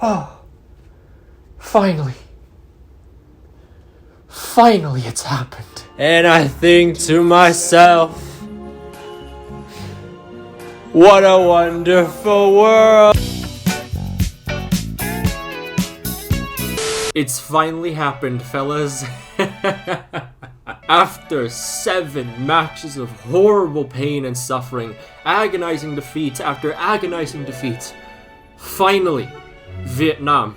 Oh, finally. Finally, it's happened. And I think to myself, what a wonderful world. It's finally happened, fellas. After 7 matches of horrible pain and suffering, agonizing defeat after agonizing defeat, finally, Vietnam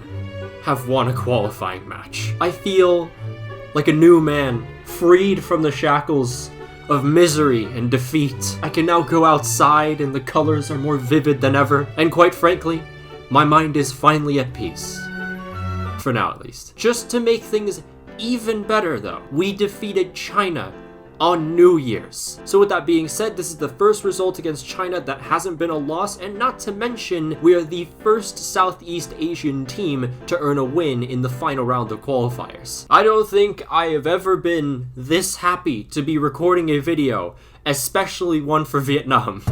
have won a qualifying match. I feel like a new man, freed from the shackles of misery and defeat. I can now go outside and the colors are more vivid than ever. And quite frankly, my mind is finally at peace. For now, at least. Just to make things even better, though, we defeated China on New Year's. So with that being said, this is the first result against China that hasn't been a loss, and not to mention, we are the first Southeast Asian team to earn a win in the final round of qualifiers. I don't think I have ever been this happy to be recording a video, especially one for Vietnam.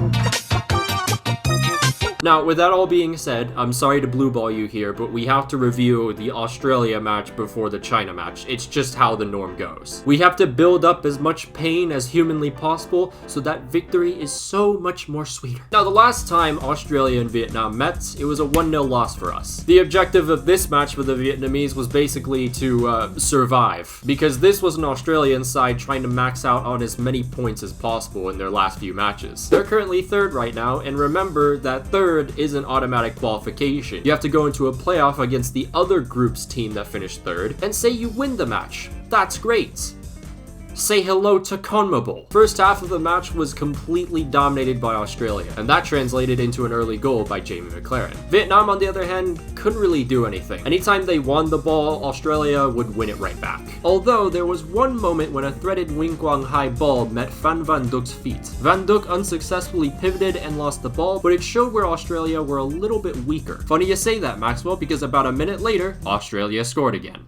Now, with that all being said, I'm sorry to blue ball you here, but we have to review the Australia match before the China match. It's just how the norm goes. We have to build up as much pain as humanly possible so that victory is so much more sweeter. Now, the last time Australia and Vietnam met, it was a 1-0 loss for us. The objective of this match for the Vietnamese was basically to survive, because this was an Australian side trying to max out on as many points as possible in their last few matches. They're currently 3rd right now, and remember that 3rd is an automatic qualification. You have to go into a playoff against the other group's team that finished 3rd, and say you win the match. That's great. Say hello to CONMEBOL. First half of the match was completely dominated by Australia, and that translated into an early goal by Jamie McLaren. Vietnam, on the other hand, couldn't really do anything. Anytime they won the ball, Australia would win it right back. Although, there was one moment when a threaded Wing Quang high ball met Van Duk's feet. Van Duk unsuccessfully pivoted and lost the ball, but it showed where Australia were a little bit weaker. Funny you say that, Maxwell, because about a minute later, Australia scored again.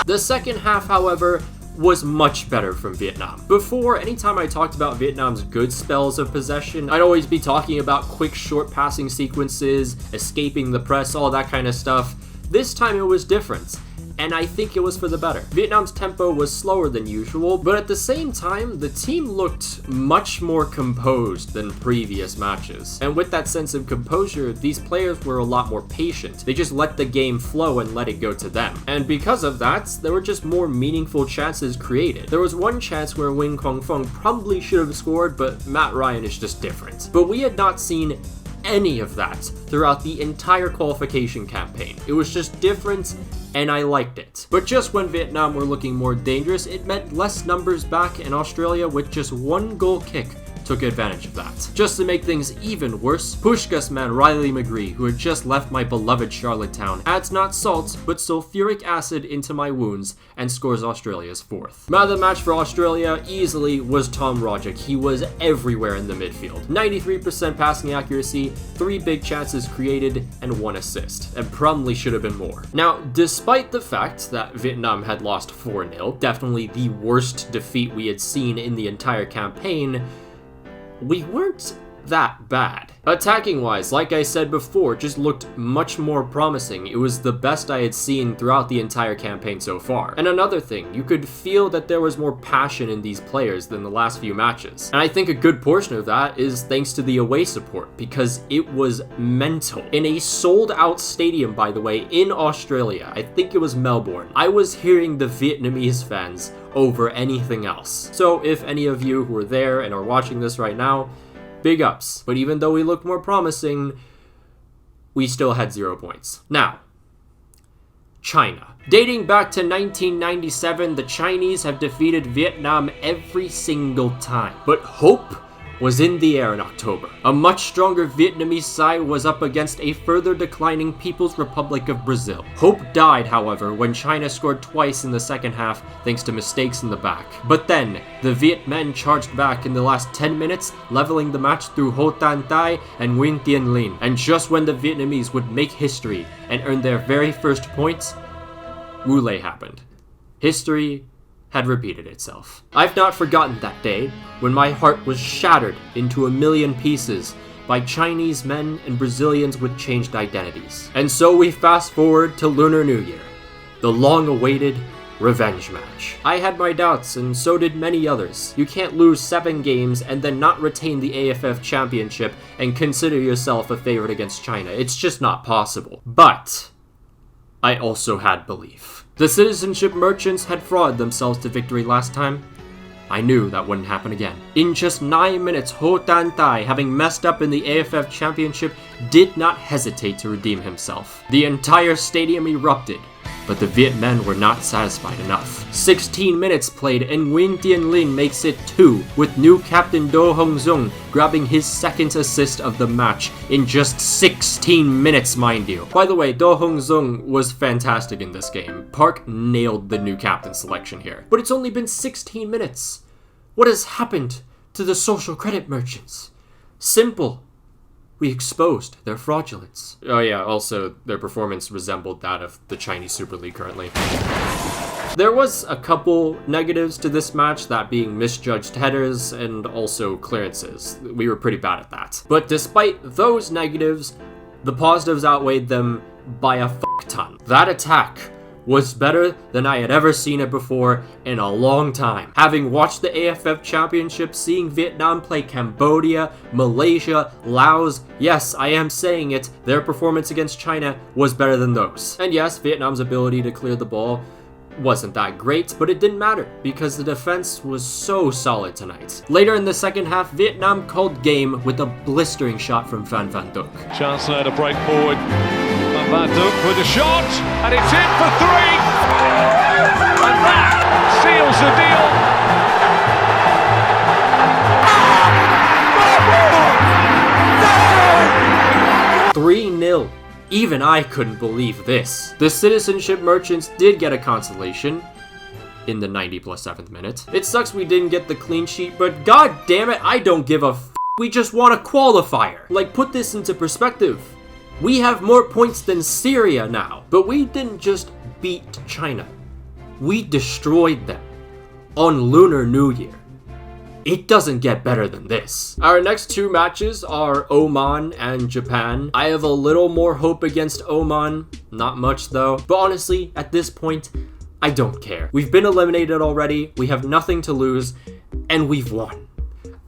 The second half, however, was much better from Vietnam. Before, anytime I talked about Vietnam's good spells of possession, I'd always be talking about quick short passing sequences, escaping the press, all that kind of stuff. This time it was different, and I think it was for the better. Vietnam's tempo was slower than usual, but at the same time, the team looked much more composed than previous matches. And with that sense of composure, these players were a lot more patient. They just let the game flow and let it go to them. And because of that, there were just more meaningful chances created. There was one chance where Wing Kong Feng probably should have scored, but Matt Ryan is just different. But we had not seen any of that throughout the entire qualification campaign. It was just different, and I liked it. But just when Vietnam were looking more dangerous, it meant less numbers back, and Australia, with just 1 goal kick, took advantage of that. Just to make things even worse, Pushkas man Riley McGree, who had just left my beloved Charlottetown, adds not salt, but sulfuric acid into my wounds and scores Australia's 4th. Man of the match for Australia easily was Tom Rogic. He was everywhere in the midfield. 93% passing accuracy, 3 big chances created, and 1 assist. And probably should have been more. Now, despite the fact that Vietnam had lost 4-0, definitely the worst defeat we had seen in the entire campaign, we weren't that bad. Attacking wise, like I said before, just looked much more promising. It was the best I had seen throughout the entire campaign so far. And another thing, you could feel that there was more passion in these players than the last few matches. And I think a good portion of that is thanks to the away support, because it was mental. In a sold out stadium, by the way, in Australia, I think it was Melbourne, I was hearing the Vietnamese fans over anything else. So if any of you who are there and are watching this right now, big ups. But even though we looked more promising, we still had 0 points. Now, China. Dating back to 1997, the Chinese have defeated Vietnam every single time. But hope was in the air in October. A much stronger Vietnamese side was up against a further declining People's Republic of Brazil. Hope died, however, when China scored twice in the second half thanks to mistakes in the back. But then, the Viet men charged back in the last 10 minutes, leveling the match through Ho Tan Tai and Nguyen Tien Linh. And just when the Vietnamese would make history and earn their very first points, Wu Lei happened. History had repeated itself. I've not forgotten that day when my heart was shattered into a million pieces by Chinese men and Brazilians with changed identities. And so we fast forward to Lunar New Year, the long-awaited revenge match. I had my doubts, and so did many others. You can't lose 7 games and then not retain the AFF championship and consider yourself a favorite against China. It's just not possible. But I also had belief. The citizenship merchants had frauded themselves to victory last time. I knew that wouldn't happen again. In just 9 minutes, Ho Tan Tai, having messed up in the AFF championship, did not hesitate to redeem himself. The entire stadium erupted, but the Viet men were not satisfied enough. 16 minutes played and Nguyen Tien Linh makes it 2, with new captain Do Hong Zung grabbing his 2nd assist of the match in just 16 minutes, mind you. By the way, Do Hong Zung was fantastic in this game. Park nailed the new captain selection here. But it's only been 16 minutes. What has happened to the social credit merchants? Simple. We exposed their fraudulence. Oh yeah, also, their performance resembled that of the Chinese Super League currently. There was a couple negatives to this match, that being misjudged headers and also clearances. We were pretty bad at that. But despite those negatives, the positives outweighed them by a ton. That attack was better than I had ever seen it before in a long time. Having watched the AFF Championship, seeing Vietnam play Cambodia, Malaysia, Laos, yes, I am saying it, their performance against China was better than those. And yes, Vietnam's ability to clear the ball wasn't that great, but it didn't matter because the defense was so solid tonight. Later in the second half, Vietnam called game with a blistering shot from Van Van Duk. Chance there to break forward. Van Duk with a shot, and it's in for 3! And that seals the deal! 3-0. Even I couldn't believe this. The citizenship merchants did get a consolation in the 90+7th minute. It sucks we didn't get the clean sheet, but god damn it, I don't give a f. We just want a qualifier. Like, put this into perspective. We have more points than Syria now, but we didn't just beat China. We destroyed them on Lunar New Year. It doesn't get better than this. Our next 2 matches are Oman and Japan. I have a little more hope against Oman, not much though. But honestly, at this point, I don't care. We've been eliminated already, we have nothing to lose, and we've won.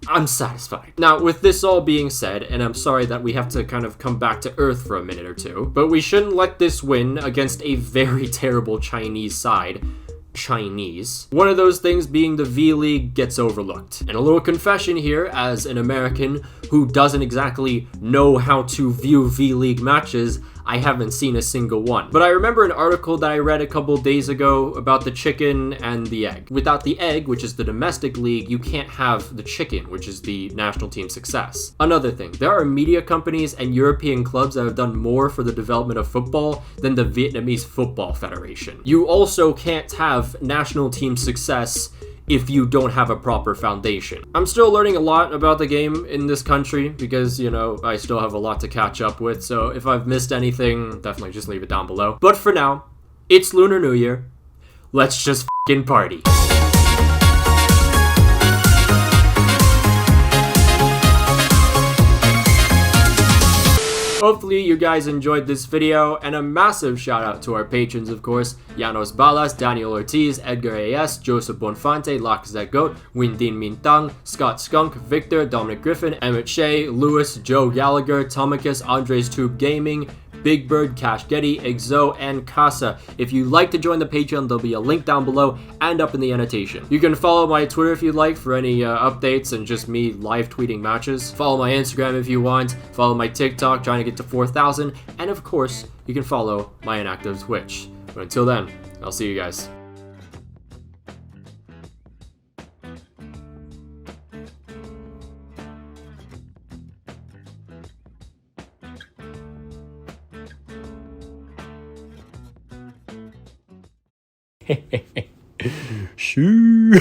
I'm satisfied. Now, with this all being said, and I'm sorry that we have to kind of come back to earth for a minute or two, but we shouldn't let this win against a very terrible Chinese side. Chinese. One of those things being the V-League gets overlooked. And a little confession here, as an American who doesn't exactly know how to view V-League matches, I haven't seen a single one. But I remember an article that I read a couple days ago about the chicken and the egg. Without the egg, which is the domestic league, you can't have the chicken, which is the national team success. Another thing, there are media companies and European clubs that have done more for the development of football than the Vietnamese Football Federation. You also can't have national team success if you don't have a proper foundation. I'm still learning a lot about the game in this country because, you know, I still have a lot to catch up with, so if I've missed anything, definitely just leave it down below. But for now, it's Lunar New Year. Let's just f***ing party. Hopefully you guys enjoyed this video, and a massive shout out to our patrons, of course: Janos Balas, Daniel Ortiz, Edgar A.S., Joseph Bonfante, Lacazette Goat, Windin Mintang, Scott Skunk, Victor, Dominic Griffin, Emmett Shea, Lewis, Joe Gallagher, Tomicus, Andres Tube Gaming, Big Bird, Cash Getty, Exo, and Casa. If you'd like to join the Patreon, there'll be a link down below and up in the annotation. You can follow my Twitter if you'd like for any updates and just me live tweeting matches. Follow my Instagram if you want. Follow my TikTok, trying to get to 4,000. And of course, you can follow my inactive Twitch. But until then, I'll see you guys. Shoo.